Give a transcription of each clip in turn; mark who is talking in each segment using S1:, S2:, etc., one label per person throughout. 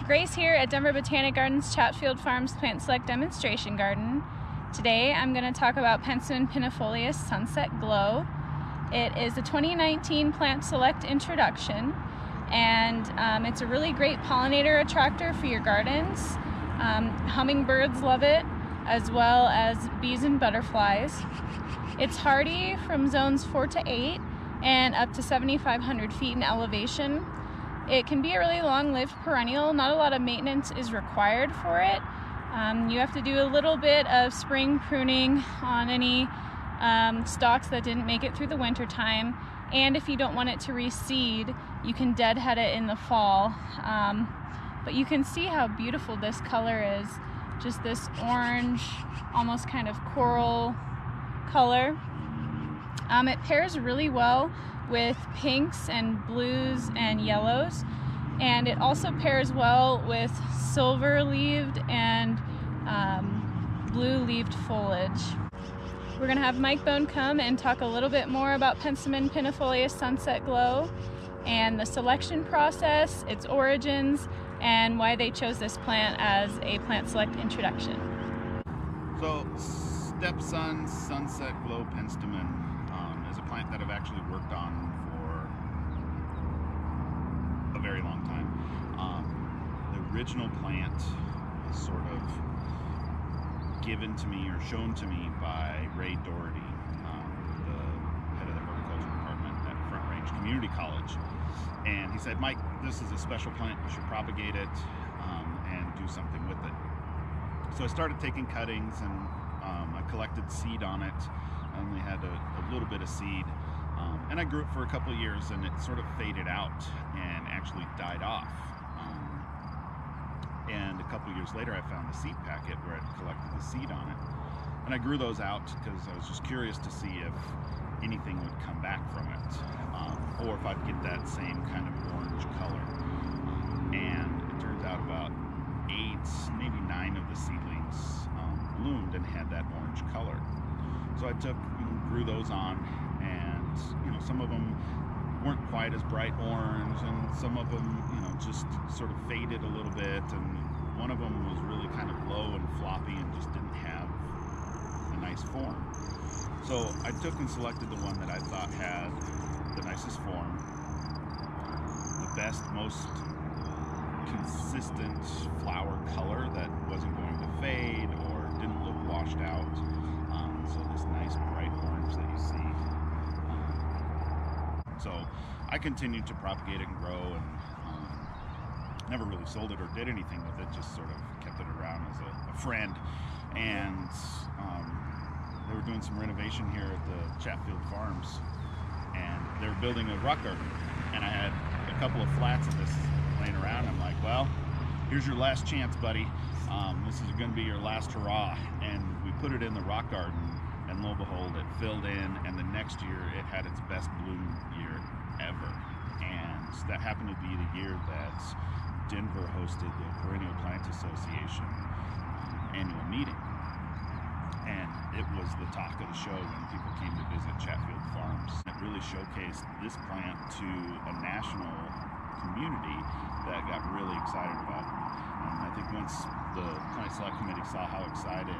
S1: Grace here at Denver Botanic Gardens Chatfield Farms Plant Select Demonstration Garden. Today I'm going to talk about Penstemon pinifolius Sunset Glow. It is a 2019 Plant Select introduction, and it's a really great pollinator attractor for your gardens. Hummingbirds love it, as well as bees and butterflies. It's hardy from zones 4 to 8 and up to 7,500 feet in elevation. It can be a really long-lived perennial. Not a lot of maintenance is required for it. You have to do a little bit of spring pruning on any stalks that didn't make it through the winter time. And if you don't want it to reseed, you can deadhead it in the fall. But you can see how beautiful this color is. Just this orange, almost kind of coral color. It pairs really well with pinks and blues and yellows, and it also pairs well with silver-leaved and blue-leaved foliage. We're going to have Mike Bone come and talk a little bit more about Penstemon pinifolius Sunset Glow and the selection process, its origins, and why they chose this plant as a Plant Select introduction.
S2: So, SteppeSuns Sunset Glow Penstemon is a plant that I've actually worked on for a very long time. The original plant was sort of given to me or shown to me by Ray Doherty, the head of the horticulture department at Front Range Community College. And he said, "Mike, this is a special plant, you should propagate it and do something with it." So I started taking cuttings and I collected seed on it. I only had a little bit of seed, and I grew it for a couple of years, and it sort of faded out and actually died off. And a couple of years later I found the seed packet where I'd collected the seed on it, and I grew those out because I was just curious to see if anything would come back from it, or if I'd get that same kind of orange color. And it turns out about 8, maybe 9 of the seedlings bloomed and had that orange color. So I grew those on, and some of them weren't quite as bright orange, and some of them just sort of faded a little bit, and one of them was really kind of low and floppy and just didn't have a nice form. So I took and selected the one that I thought had the nicest form, the best, most consistent flower color that wasn't going to fade or didn't look washed out. So this nice bright orange that you see. So I continued to propagate it and grow, and never really sold it or did anything with it, just sort of kept it around as a friend. And they were doing some renovation here at the Chatfield Farms, and they were building a rock garden, and I had a couple of flats of this laying around. I'm like, well, here's your last chance, buddy. This is going to be your last hurrah. And we put it in the rock garden, and lo and behold, it filled in, and the next year it had its best bloom year ever. And that happened to be the year that Denver hosted the Perennial Plant Association annual meeting. And it was the talk of the show when people came to visit Chatfield Farms. It really showcased this plant to a national community that got really excited about it. And I think once the Plant Select Committee saw how excited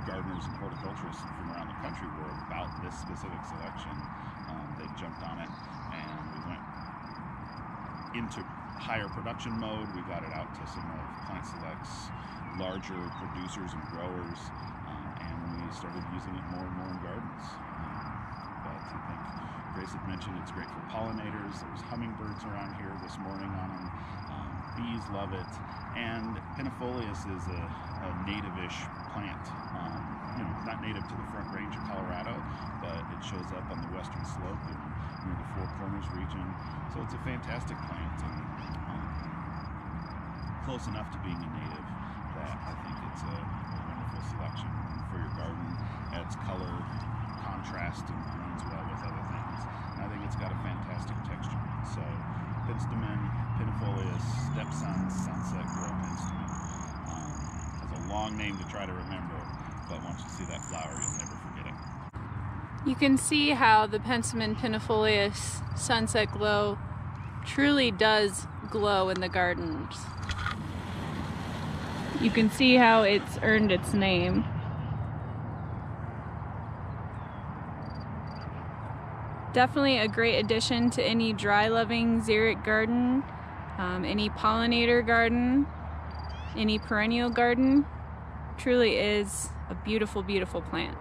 S2: gardeners and horticulturists from around the country were about this specific selection, they jumped on it, and we went into higher production mode. We got it out to some of Plant Select's larger producers and growers, and we started using it more and more in gardens. But I think Grace had mentioned it's great for pollinators. There's hummingbirds around here this morning on them. Bees love it, and pinifolius is a native-ish plant. Not native to the Front Range of Colorado, but it shows up on the western slope and near the Four Corners region. So it's a fantastic plant, and close enough to being a native that I think it's a wonderful selection for your garden. Adds color, contrast, and blends well with other things. And I think it's got a fantastic texture. So Penstemon pinifolius SteppeSuns Sunset Glow Penstemon. Has a long name to try to remember, but once you see that flower, you'll never forget it.
S1: You can see how the Penstemon pinifolius Sunset Glow truly does glow in the gardens. You can see how it's earned its name. Definitely a great addition to any dry-loving xeric garden, any pollinator garden, any perennial garden. Truly is a beautiful, beautiful plant.